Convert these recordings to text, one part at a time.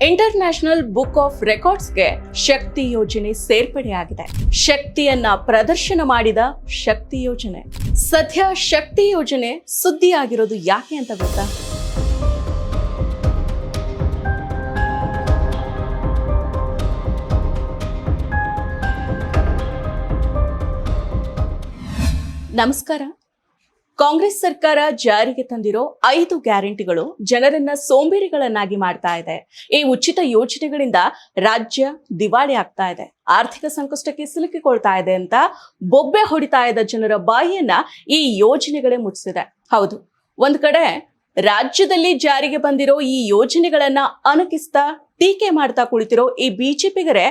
International book of ರೆಕಾರ್ಡ್ಸ್ಗೆ ಶಕ್ತಿ ಯೋಜನೆ ಸೇರ್ಪಡೆಯಾಗಿದೆ. ಶಕ್ತಿಯನ್ನ ಪ್ರದರ್ಶನ ಮಾಡಿದ ಶಕ್ತಿ ಯೋಜನೆ. ಸದ್ಯ ಶಕ್ತಿ ಯೋಜನೆ ಸುದ್ದಿಯಾಗಿರೋದು ಯಾಕೆ ಅಂತ ಗೊತ್ತಾ? ನಮಸ್ಕಾರ. ಕಾಂಗ್ರೆಸ್ ಸರ್ಕಾರ ಜಾರಿಗೆ ತಂದಿರೋ 5 ಗ್ಯಾರಂಟಿಗಳು ಜನರನ್ನ ಸೋಂಬೇರಿಗಳನ್ನಾಗಿ ಮಾಡ್ತಾ ಇದೆ. ಈ ಉಚಿತ ಯೋಜನೆಗಳಿಂದ ರಾಜ್ಯ ದಿವಾಳಿ ಆಗ್ತಾ ಇದೆ, ಆರ್ಥಿಕ ಸಂಕಷ್ಟಕ್ಕೆ ಸಿಲುಕಿಕೊಳ್ತಾ ಇದೆ ಅಂತ ಬೊಬ್ಬೆ ಹೊಡಿತಾ ಇದ್ದ ಜನರ ಬಾಯಿಯನ್ನ ಈ ಯೋಜನೆಗಳೇ ಮುಚ್ಚಿಸಿದೆ. ಹೌದು, ಒಂದ್ ಕಡೆ ರಾಜ್ಯದಲ್ಲಿ ಜಾರಿಗೆ ಬಂದಿರೋ ಈ ಯೋಜನೆಗಳನ್ನ ಅಣಕಿಸ್ತಾ ಟೀಕೆ ಮಾಡ್ತಾ ಕುಳಿತಿರೋ ಈ ಬಿಜೆಪಿಗರೇ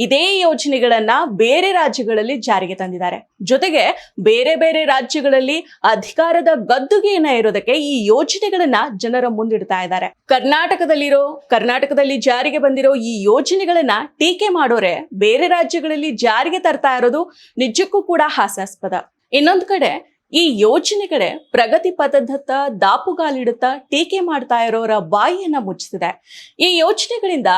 ಇದೇ ಯೋಜನೆಗಳನ್ನ ಬೇರೆ ರಾಜ್ಯಗಳಲ್ಲಿ ಜಾರಿಗೆ ತಂದಿದ್ದಾರೆ. ಜೊತೆಗೆ ಬೇರೆ ಬೇರೆ ರಾಜ್ಯಗಳಲ್ಲಿ ಅಧಿಕಾರದ ಗದ್ದುಗೆಯನ್ನ ಇರೋದಕ್ಕೆ ಈ ಯೋಜನೆಗಳನ್ನ ಜನರ ಮುಂದಿಡ್ತಾ ಇದ್ದಾರೆ. ಕರ್ನಾಟಕದಲ್ಲಿ ಜಾರಿಗೆ ಬಂದಿರೋ ಈ ಯೋಜನೆಗಳನ್ನ ಟೀಕೆ ಮಾಡೋರೆ ಬೇರೆ ರಾಜ್ಯಗಳಲ್ಲಿ ಜಾರಿಗೆ ತರ್ತಾ ಇರೋದು ನಿಜಕ್ಕೂ ಕೂಡ ಹಾಸ್ಯಾಸ್ಪದ. ಇನ್ನೊಂದು ಕಡೆ ಈ ಯೋಜನೆಗಳೇ ಪ್ರಗತಿ ಪಥದತ್ತ ದಾಪುಗಾಲಿಡುತ್ತಾ ಟೀಕೆ ಮಾಡ್ತಾ ಇರೋರ ಬಾಯಿಯನ್ನ ಮುಚ್ಚಿಸಿದೆ. ಈ ಯೋಜನೆಗಳಿಂದ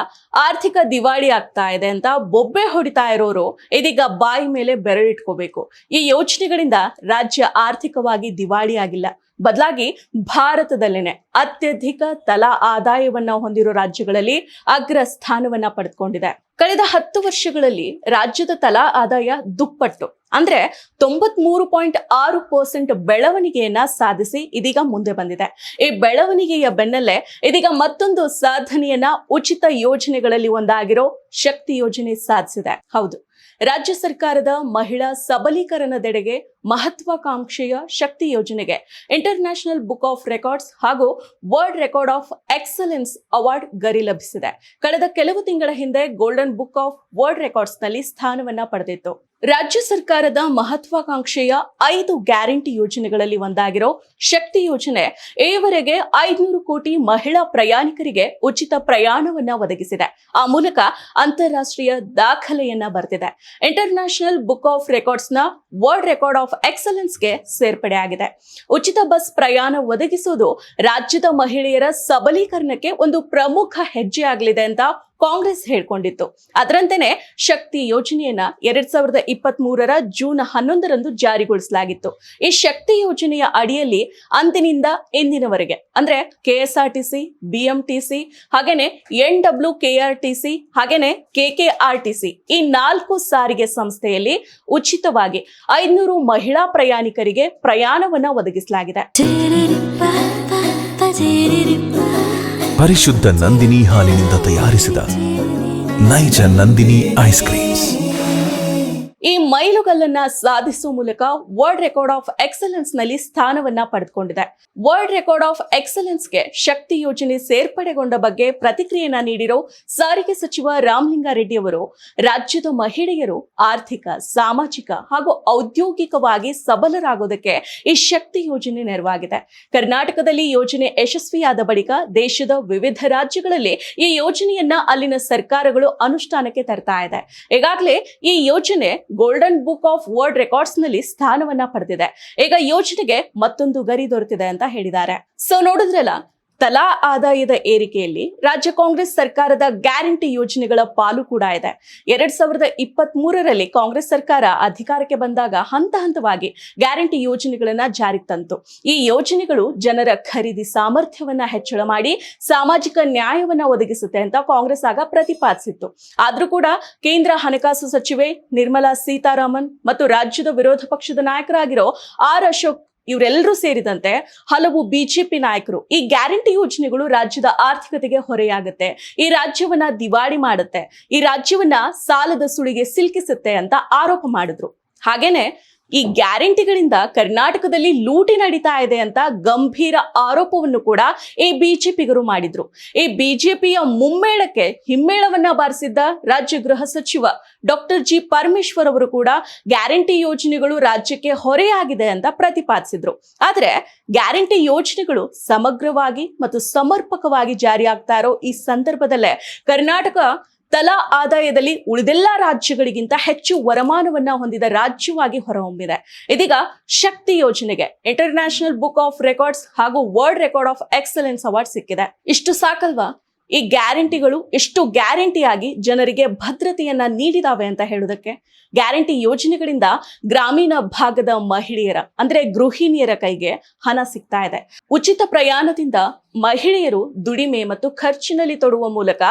ಆರ್ಥಿಕ ದಿವಾಳಿ ಆಗ್ತಾ ಇದೆ ಅಂತ ಬೊಬ್ಬೆ ಹೊಡಿತಾ ಇರೋರು ಇದೀಗ ಬಾಯಿ ಮೇಲೆ ಬೆರಳಿಟ್ಕೋಬೇಕು. ಈ ಯೋಜನೆಗಳಿಂದ ರಾಜ್ಯ ಆರ್ಥಿಕವಾಗಿ ದಿವಾಳಿ ಆಗಿಲ್ಲ, ಬದಲಾಗಿ ಭಾರತದಲ್ಲೇನೆ ಅತ್ಯಧಿಕ ತಲಾ ಆದಾಯವನ್ನ ಹೊಂದಿರೋ ರಾಜ್ಯಗಳಲ್ಲಿ ಅಗ್ರ ಸ್ಥಾನವನ್ನ ಪಡೆದುಕೊಂಡಿದೆ. ಕಳೆದ 10 ವರ್ಷಗಳಲ್ಲಿ ರಾಜ್ಯದ ತಲಾ ಆದಾಯ ದುಪ್ಪಟ್ಟು ಅಂದ್ರೆ 93.6% ಬೆಳವಣಿಗೆಯನ್ನ ಸಾಧಿಸಿ ಇದೀಗ ಮುಂದೆ ಬಂದಿದೆ. ಈ ಬೆಳವಣಿಗೆಯ ಬೆನ್ನಲ್ಲೇ ಇದೀಗ ಮತ್ತೊಂದು ಸಾಧನೆಯನ್ನ ಉಚಿತ ಯೋಜನೆಗಳಲ್ಲಿ ಒಂದಾಗಿರೋ ಶಕ್ತಿ ಯೋಜನೆ ಸಾಧಿಸಿದೆ. ಹೌದು, ರಾಜ್ಯ ಸರ್ಕಾರದ ಮಹಿಳಾ ಸಬಲೀಕರಣದೆಡೆಗೆ ಮಹತ್ವಾಕಾಂಕ್ಷೆಯ ಶಕ್ತಿ ಯೋಜನೆಗೆ ಇಂಟರ್ನ್ಯಾಷನಲ್ ಬುಕ್ ಆಫ್ ರೆಕಾರ್ಡ್ಸ್ ಹಾಗೂ world record of excellence award ಗರಿ ಲಭಿಸಿದೆ. ಕಳೆದ ಕೆಲವು ತಿಂಗಳ ಹಿಂದೆ golden book of world records ನಲ್ಲಿ ಸ್ಥಾನವನ್ನ ಪಡೆದಿತ್ತು. ರಾಜ್ಯ ಸರ್ಕಾರದ ಮಹತ್ವಾಕಾಂಕ್ಷೆಯ 5 ಗ್ಯಾರಂಟಿ ಯೋಜನೆಗಳಲ್ಲಿ ಒಂದಾಗಿರೋ ಶಕ್ತಿ ಯೋಜನೆ ಈವರೆಗೆ 500 ಕೋಟಿ ಮಹಿಳಾ ಪ್ರಯಾಣಿಕರಿಗೆ ಉಚಿತ ಪ್ರಯಾಣವನ್ನ ಒದಗಿಸಿದೆ. ಆ ಮೂಲಕ ಅಂತಾರಾಷ್ಟ್ರೀಯ ದಾಖಲೆಯನ್ನ ಬರೆದಿದೆ. ಇಂಟರ್ನ್ಯಾಷನಲ್ ಬುಕ್ ಆಫ್ ರೆಕಾರ್ಡ್ಸ್ ನ ವರ್ಲ್ಡ್ ರೆಕಾರ್ಡ್ ಆಫ್ ಎಕ್ಸಲೆನ್ಸ್ಗೆ ಸೇರ್ಪಡೆಯಾಗಿದೆ. ಉಚಿತ ಬಸ್ ಪ್ರಯಾಣ ಒದಗಿಸುವುದು ರಾಜ್ಯದ ಮಹಿಳೆಯರ ಸಬಲೀಕರಣಕ್ಕೆ ಒಂದು ಪ್ರಮುಖ ಹೆಜ್ಜೆ ಆಗಲಿದೆ ಅಂತ ಕಾಂಗ್ರೆಸ್ ಹೇಳ್ಕೊಂಡಿತ್ತು. ಅದರಂತೆಯೇ ಶಕ್ತಿ ಯೋಜನೆಯನ್ನ 2023ರ ಜೂನ್ 11ರಂದು ಜಾರಿಗೊಳಿಸಲಾಗಿತ್ತು. ಈ ಶಕ್ತಿ ಯೋಜನೆಯ ಅಡಿಯಲ್ಲಿ ಅಂದಿನಿಂದ ಇಂದಿನವರೆಗೆ ಅಂದ್ರೆ ಕೆಎಸ್ಆರ್ಟಿಸಿ, ಬಿಎಂಟಿಸಿ, ಹಾಗೇನೆ NWKRTC, ಹಾಗೇನೆ KKRTC ಈ 4 ಸಾರಿಗೆ ಸಂಸ್ಥೆಯಲ್ಲಿ ಉಚಿತವಾಗಿ 500 ಮಹಿಳಾ ಪ್ರಯಾಣಿಕರಿಗೆ ಪ್ರಯಾಣವನ್ನ ಒದಗಿಸಲಾಗಿದೆ. ಪರಿಶುದ್ಧ ನಂದಿನಿ ಹಾಲಿನಿಂದ ತಯಾರಿಸಿದ ನೈಜ ನಂದಿನಿ ಐಸ್ ಕ್ರೀಮ್ಸ್ ಈ ಮೈಲುಗಲ್ಲನ್ನ ಸಾಧಿಸುವ ಮೂಲಕ ವರ್ಲ್ಡ್ ರೆಕಾರ್ಡ್ ಆಫ್ ಎಕ್ಸಲೆನ್ಸ್ ನಲ್ಲಿ ಸ್ಥಾನವನ್ನ ಪಡೆದುಕೊಂಡಿದೆ. ವರ್ಲ್ಡ್ ರೆಕಾರ್ಡ್ ಆಫ್ ಎಕ್ಸಲೆನ್ಸ್ಗೆ ಶಕ್ತಿ ಯೋಜನೆ ಸೇರ್ಪಡೆಗೊಂಡ ಬಗ್ಗೆ ಪ್ರತಿಕ್ರಿಯೆಯನ್ನ ನೀಡಿರೋ ಸಾರಿಗೆ ಸಚಿವ ರಾಮಲಿಂಗಾರೆಡ್ಡಿ ಅವರು, ರಾಜ್ಯದ ಮಹಿಳೆಯರು ಆರ್ಥಿಕ, ಸಾಮಾಜಿಕ ಹಾಗೂ ಔದ್ಯೋಗಿಕವಾಗಿ ಸಬಲರಾಗೋದಕ್ಕೆ ಈ ಶಕ್ತಿ ಯೋಜನೆ ನೆರವಾಗಿದೆ. ಕರ್ನಾಟಕದಲ್ಲಿ ಯೋಜನೆ ಯಶಸ್ವಿಯಾದ ಬಳಿಕ ದೇಶದ ವಿವಿಧ ರಾಜ್ಯಗಳಲ್ಲಿ ಈ ಯೋಜನೆಯನ್ನ ಅಲ್ಲಿನ ಸರ್ಕಾರಗಳು ಅನುಷ್ಠಾನಕ್ಕೆ ತರ್ತಾ ಇದೆ. ಈಗಾಗಲೇ ಈ ಯೋಜನೆ golden book of world records ನಲ್ಲಿ ಸ್ಥಾನವನ್ನ ಪಡೆದಿದೆ. ಈಗ ಯೋಜನೆಗೆ ಮತ್ತೊಂದು ಗರಿ ದೊರೆತಿದೆ ಅಂತ ಹೇಳಿದ್ದಾರೆ. ಸೊ ನೋಡಿದ್ರಲ್ಲ, ತಲಾ ಆದಾಯದ ಏರಿಕೆಯಲ್ಲಿ ರಾಜ್ಯ ಕಾಂಗ್ರೆಸ್ ಸರ್ಕಾರದ ಗ್ಯಾರಂಟಿ ಯೋಜನೆಗಳ ಪಾಲು ಕೂಡ ಇದೆ. 2023ರಲ್ಲಿ ಕಾಂಗ್ರೆಸ್ ಸರ್ಕಾರ ಅಧಿಕಾರಕ್ಕೆ ಬಂದಾಗ ಹಂತ ಹಂತವಾಗಿ ಗ್ಯಾರಂಟಿ ಯೋಜನೆಗಳನ್ನ ಜಾರಿಗೆ ತಂತು. ಈ ಯೋಜನೆಗಳು ಜನರ ಖರೀದಿ ಸಾಮರ್ಥ್ಯವನ್ನ ಹೆಚ್ಚಳ ಮಾಡಿ ಸಾಮಾಜಿಕ ನ್ಯಾಯವನ್ನ ಒದಗಿಸುತ್ತೆ ಅಂತ ಕಾಂಗ್ರೆಸ್ ಆಗ ಪ್ರತಿಪಾದಿಸಿತ್ತು. ಆದ್ರೂ ಕೂಡ ಕೇಂದ್ರ ಹಣಕಾಸು ಸಚಿವೆ ನಿರ್ಮಲಾ ಸೀತಾರಾಮನ್ ಮತ್ತು ರಾಜ್ಯದ ವಿರೋಧ ಪಕ್ಷದ ನಾಯಕರಾಗಿರೋ ಆರ್ ಅಶೋಕ್ ಇವರೆಲ್ಲರೂ ಸೇರಿದಂತೆ ಹಲವು ಬಿಜೆಪಿ ನಾಯಕರು ಈ ಗ್ಯಾರಂಟಿ ಯೋಜನೆಗಳು ರಾಜ್ಯದ ಆರ್ಥಿಕತೆಗೆ ಹೊರೆಯಾಗುತ್ತೆ, ಈ ರಾಜ್ಯವನ್ನ ದಿವಾಳಿ ಮಾಡುತ್ತೆ, ಈ ರಾಜ್ಯವನ್ನ ಸಾಲದ ಸುಳಿಗೆ ಸಿಲುಕಿಸುತ್ತೆ ಅಂತ ಆರೋಪ ಮಾಡಿದ್ರು. ಹಾಗೇನೆ ಈ ಗ್ಯಾರಂಟಿಗಳಿಂದ ಕರ್ನಾಟಕದಲ್ಲಿ ಲೂಟಿ ನಡೀತಾ ಇದೆ ಅಂತ ಗಂಭೀರ ಆರೋಪವನ್ನು ಕೂಡ ಈ ಬಿಜೆಪಿಗರು ಮಾಡಿದ್ರು. ಈ ಬಿಜೆಪಿಯ ಮುಮ್ಮೇಳಕ್ಕೆ ಹಿಮ್ಮೇಳವನ್ನ ಬಾರಿಸಿದ್ದ ರಾಜ್ಯ ಗೃಹ ಸಚಿವ ಡಾಕ್ಟರ್ ಪರಮೇಶ್ವರ್ ಅವರು ಕೂಡ ಗ್ಯಾರಂಟಿ ಯೋಜನೆಗಳು ರಾಜ್ಯಕ್ಕೆ ಹೊರೆಯಾಗಿದೆ ಅಂತ ಪ್ರತಿಪಾದಿಸಿದ್ರು. ಆದ್ರೆ ಗ್ಯಾರಂಟಿ ಯೋಜನೆಗಳು ಸಮಗ್ರವಾಗಿ ಮತ್ತು ಸಮರ್ಪಕವಾಗಿ ಜಾರಿಯಾಗ್ತಾ ಇರೋ ಈ ಸಂದರ್ಭದಲ್ಲೇ ಕರ್ನಾಟಕ ತಲಾ ಆದಾಯದಲ್ಲಿ ಉಳಿದೆಲ್ಲ ರಾಜ್ಯಗಳಿಗಿಂತ ಹೆಚ್ಚು ವರಮಾನವನ್ನ ಹೊಂದಿದ ರಾಜ್ಯವಾಗಿ ಹೊರಹೊಮ್ಮಿದೆ. ಇದೀಗ ಶಕ್ತಿ ಯೋಜನೆಗೆ ಇಂಟರ್ನ್ಯಾಷನಲ್ ಬುಕ್ ಆಫ್ ರೆಕಾರ್ಡ್ಸ್ ಹಾಗೂ world record of excellence award ಸಿಕ್ಕಿದೆ. ಇಷ್ಟು ಸಾಕಲ್ವಾ? ಈ ಗ್ಯಾರಂಟಿಗಳು ಎಷ್ಟು ಗ್ಯಾರಂಟಿಯಾಗಿ ಜನರಿಗೆ ಭದ್ರತೆಯನ್ನ ನೀಡಿದಾವೆ ಅಂತ ಹೇಳೋದಕ್ಕೆ? ಗ್ಯಾರಂಟಿ ಯೋಜನೆಗಳಿಂದ ಗ್ರಾಮೀಣ ಭಾಗದ ಮಹಿಳೆಯರ ಅಂದ್ರೆ ಗೃಹಿಣಿಯರ ಕೈಗೆ ಹಣ ಸಿಗ್ತಾ ಇದೆ. ಉಚಿತ ಪ್ರಯಾಣದಿಂದ ಮಹಿಳೆಯರು ದುಡಿಮೆ ಮತ್ತು ಖರ್ಚಿನಲ್ಲಿ ತೊಡುವ ಮೂಲಕ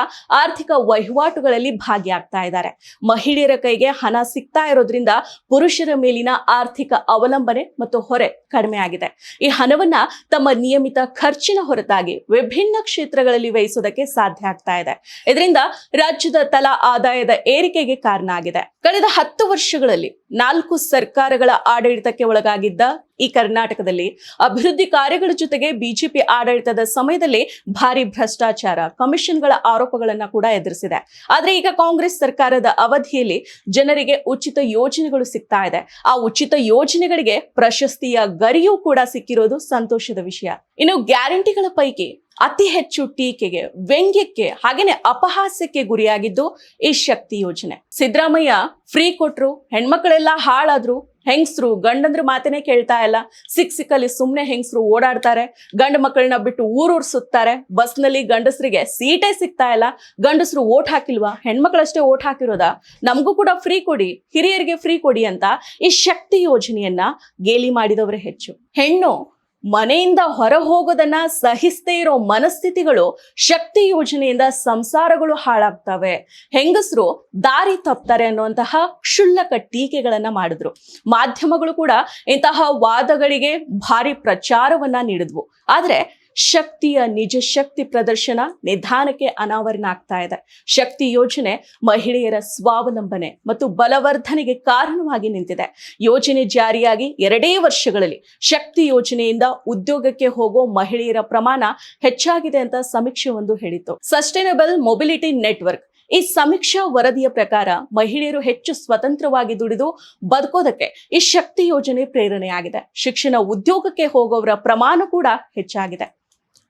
ಆರ್ಥಿಕ ವಹಿವಾಟುಗಳಲ್ಲಿ ಭಾಗಿಯಾಗ್ತಾ ಇದ್ದಾರೆ. ಮಹಿಳೆಯರ ಕೈಗೆ ಹಣ ಸಿಗ್ತಾ ಇರೋದ್ರಿಂದ ಪುರುಷರ ಮೇಲಿನ ಆರ್ಥಿಕ ಅವಲಂಬನೆ ಮತ್ತು ಹೊರೆ ಕಡಿಮೆ ಆಗಿದೆ. ಈ ಹಣವನ್ನ ತಮ್ಮ ನಿಯಮಿತ ಖರ್ಚಿನ ಹೊರತಾಗಿ ವಿಭಿನ್ನ ಕ್ಷೇತ್ರಗಳಲ್ಲಿ ವ್ಯಯಿಸೋದಕ್ಕೆ ಸಾಧ್ಯ ಆಗ್ತಾ ಇದೆ. ಇದರಿಂದ ರಾಜ್ಯದ ತಲಾ ಆದಾಯದ ಏರಿಕೆಗೆ ಕಾರಣ ಆಗಿದೆ. ಕಳೆದ 10 ವರ್ಷಗಳಲ್ಲಿ 4 ಸರ್ಕಾರಗಳ ಆಡಳಿತಕ್ಕೆ ಒಳಗಾಗಿದ್ದ ಈ ಕರ್ನಾಟಕದಲ್ಲಿ ಅಭಿವೃದ್ಧಿ ಕಾರ್ಯಗಳ ಜೊತೆಗೆ ಬಿಜೆಪಿ ಆಡಳಿತದ ಸಮಯದಲ್ಲಿ ಭಾರಿ ಭ್ರಷ್ಟಾಚಾರ, ಕಮಿಷನ್ಗಳ ಆರೋಪಗಳನ್ನ ಕೂಡ ಎದುರಿಸಿದೆ. ಆದ್ರೆ ಈಗ ಕಾಂಗ್ರೆಸ್ ಸರ್ಕಾರದ ಅವಧಿಯಲ್ಲಿ ಜನರಿಗೆ ಉಚಿತ ಯೋಜನೆಗಳು ಸಿಗ್ತಾ ಇದೆ. ಆ ಉಚಿತ ಯೋಜನೆಗಳಿಗೆ ಪ್ರಶಸ್ತಿಯ ಗರಿಯೂ ಕೂಡ ಸಿಕ್ಕಿರೋದು ಸಂತೋಷದ ವಿಷಯ. ಇನ್ನು ಗ್ಯಾರಂಟಿಗಳ ಪೈಕಿ ಅತಿ ಹೆಚ್ಚು ಟೀಕೆಗೆ, ವ್ಯಂಗ್ಯಕ್ಕೆ ಹಾಗೇನೆ ಅಪಹಾಸ್ಯಕ್ಕೆ ಗುರಿಯಾಗಿದ್ದು ಈ ಶಕ್ತಿ ಯೋಜನೆ. ಸಿದ್ದರಾಮಯ್ಯ ಫ್ರೀ ಕೊಟ್ರು, ಹೆಣ್ಮಕ್ಳೆಲ್ಲ ಹಾಳಾದ್ರು, ಹೆಂಗಸರು ಗಂಡಂದ್ರ ಮಾತನೇ ಕೇಳ್ತಾ ಇಲ್ಲ, ಸಿಕ್ಕಲ್ಲಿ ಸುಮ್ನೆ ಹೆಂಗಸರು ಓಡಾಡ್ತಾರೆ, ಗಂಡ ಮಕ್ಕಳನ್ನ ಬಿಟ್ಟು ಊರೂರ್ ಸುತ್ತಾರೆ, ಬಸ್ನಲ್ಲಿ ಗಂಡಸರಿಗೆ ಸೀಟೇ ಸಿಗ್ತಾ ಇಲ್ಲ, ಗಂಡಸರು ಓಟ್ ಹಾಕಿಲ್ವಾ, ಹೆಣ್ಮಕ್ಳಷ್ಟೇ ಓಟ್ ಹಾಕಿರೋದಾ, ನಮಗೂ ಕೂಡ ಫ್ರೀ ಕೊಡಿ, ಹಿರಿಯರಿಗೆ ಫ್ರೀ ಕೊಡಿ ಅಂತ ಈ ಶಕ್ತಿ ಯೋಜನೆಯನ್ನ ಗೇಲಿ ಮಾಡಿದವರೇ ಹೆಚ್ಚು. ಹೆಣ್ಣು ಮನೆಯಿಂದ ಹೊರ ಹೋಗೋದನ್ನ ಸಹಿಸದೇ ಇರೋ ಮನಸ್ಥಿತಿಗಳು ಶಕ್ತಿ ಯೋಜನೆಯಿಂದ ಸಂಸಾರಗಳು ಹಾಳಾಗ್ತವೆ, ಹೆಂಗಸರು ದಾರಿ ತಪ್ತಾರೆ ಅನ್ನುವಂತಹ ಕ್ಷುಲ್ಲಕ ಟೀಕೆಗಳನ್ನ ಮಾಡಿದ್ರು. ಮಾಧ್ಯಮಗಳು ಕೂಡ ಇಂತಹ ವಾದಗಳಿಗೆ ಭಾರಿ ಪ್ರಚಾರವನ್ನ ನೀಡಿದ್ವು. ಆದ್ರೆ ಶಕ್ತಿಯ ನಿಜ ಶಕ್ತಿ ಪ್ರದರ್ಶನ ನಿಧಾನಕ್ಕೆ ಅನಾವರಣ ಆಗ್ತಾ ಇದೆ. ಶಕ್ತಿ ಯೋಜನೆ ಮಹಿಳೆಯರ ಸ್ವಾವಲಂಬನೆ ಮತ್ತು ಬಲವರ್ಧನೆಗೆ ಕಾರಣವಾಗಿ ನಿಂತಿದೆ. ಯೋಜನೆ ಜಾರಿಯಾಗಿ 2 ವರ್ಷಗಳಲ್ಲಿ ಶಕ್ತಿ ಯೋಜನೆಯಿಂದ ಉದ್ಯೋಗಕ್ಕೆ ಹೋಗೋ ಮಹಿಳೆಯರ ಪ್ರಮಾಣ ಹೆಚ್ಚಾಗಿದೆ ಅಂತ ಸಮೀಕ್ಷೆ ಒಂದು ಹೇಳಿತ್ತು. ಸಸ್ಟೈನಬಲ್ ಮೊಬಿಲಿಟಿ ನೆಟ್ವರ್ಕ್ ಈ ಸಮೀಕ್ಷಾ ವರದಿಯ ಪ್ರಕಾರ ಮಹಿಳೆಯರು ಹೆಚ್ಚು ಸ್ವತಂತ್ರವಾಗಿ ದುಡಿದು ಬದುಕೋದಕ್ಕೆ ಈ ಶಕ್ತಿ ಯೋಜನೆ ಪ್ರೇರಣೆಯಾಗಿದೆ. ಶಿಕ್ಷಣ, ಉದ್ಯೋಗಕ್ಕೆ ಹೋಗೋವರ ಪ್ರಮಾಣ ಕೂಡ ಹೆಚ್ಚಾಗಿದೆ.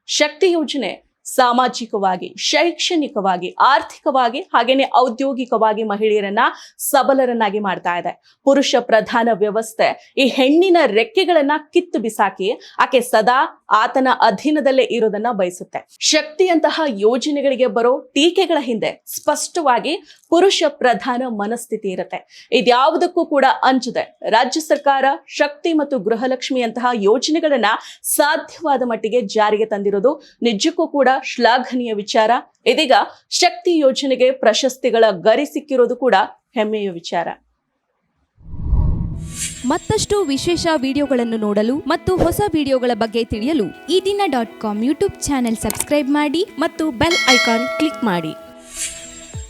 ಶಕ್ತಿ ಯೋಜನೆ ಸಾಮಾಜಿಕವಾಗಿ, ಶೈಕ್ಷಣಿಕವಾಗಿ, ಆರ್ಥಿಕವಾಗಿ ಹಾಗೇನೆ ಔದ್ಯೋಗಿಕವಾಗಿ ಮಹಿಳೆಯರನ್ನ ಸಬಲರನ್ನಾಗಿ ಮಾಡ್ತಾ ಇದೆ. ಪುರುಷ ಪ್ರಧಾನ ವ್ಯವಸ್ಥೆ ಈ ಹೆಣ್ಣಿನ ರೆಕ್ಕೆಗಳನ್ನ ಕಿತ್ತು ಬಿಸಾಕಿ ಆಕೆ ಸದಾ ಆತನ ಅಧೀನದಲ್ಲೇ ಇರೋದನ್ನ ಬಯಸುತ್ತೆ. ಶಕ್ತಿಯಂತಹ ಯೋಜನೆಗಳಿಗೆ ಬರೋ ಟೀಕೆಗಳ ಹಿಂದೆ ಸ್ಪಷ್ಟವಾಗಿ ಪುರುಷ ಪ್ರಧಾನ ಮನಸ್ಥಿತಿ ಇರುತ್ತೆ. ಇದ್ಯಾವುದಕ್ಕೂ ಕೂಡ ಅಂಜದೆ ರಾಜ್ಯ ಸರ್ಕಾರ ಶಕ್ತಿ ಮತ್ತು ಗೃಹಲಕ್ಷ್ಮಿಯಂತಹ ಯೋಜನೆಗಳನ್ನ ಸಾಧ್ಯವಾದ ಮಟ್ಟಿಗೆ ಜಾರಿಗೆ ತಂದಿರೋದು ನಿಜಕ್ಕೂ ಕೂಡ ಶ್ಲಾಘನೀಯ ವಿಚಾರ. ಇದೀಗ ಶಕ್ತಿ ಯೋಜನೆಗೆ ಪ್ರಶಸ್ತಿಗಳ ಗರಿ ಸಿಕ್ಕಿರೋದು ಕೂಡ ಹೆಮ್ಮೆಯ ವಿಚಾರ. ಮತ್ತಷ್ಟು ವಿಶೇಷ ವಿಡಿಯೋಗಳನ್ನು ನೋಡಲು ಮತ್ತು ಹೊಸ ವಿಡಿಯೋಗಳ ಬಗ್ಗೆ ತಿಳಿಯಲು ಈ ದಿನ .com ಯೂಟ್ಯೂಬ್ ಚಾನೆಲ್ ಸಬ್ಸ್ಕ್ರೈಬ್ ಮಾಡಿ ಮತ್ತು ಬೆಲ್ ಐಕಾನ್ ಕ್ಲಿಕ್ ಮಾಡಿ.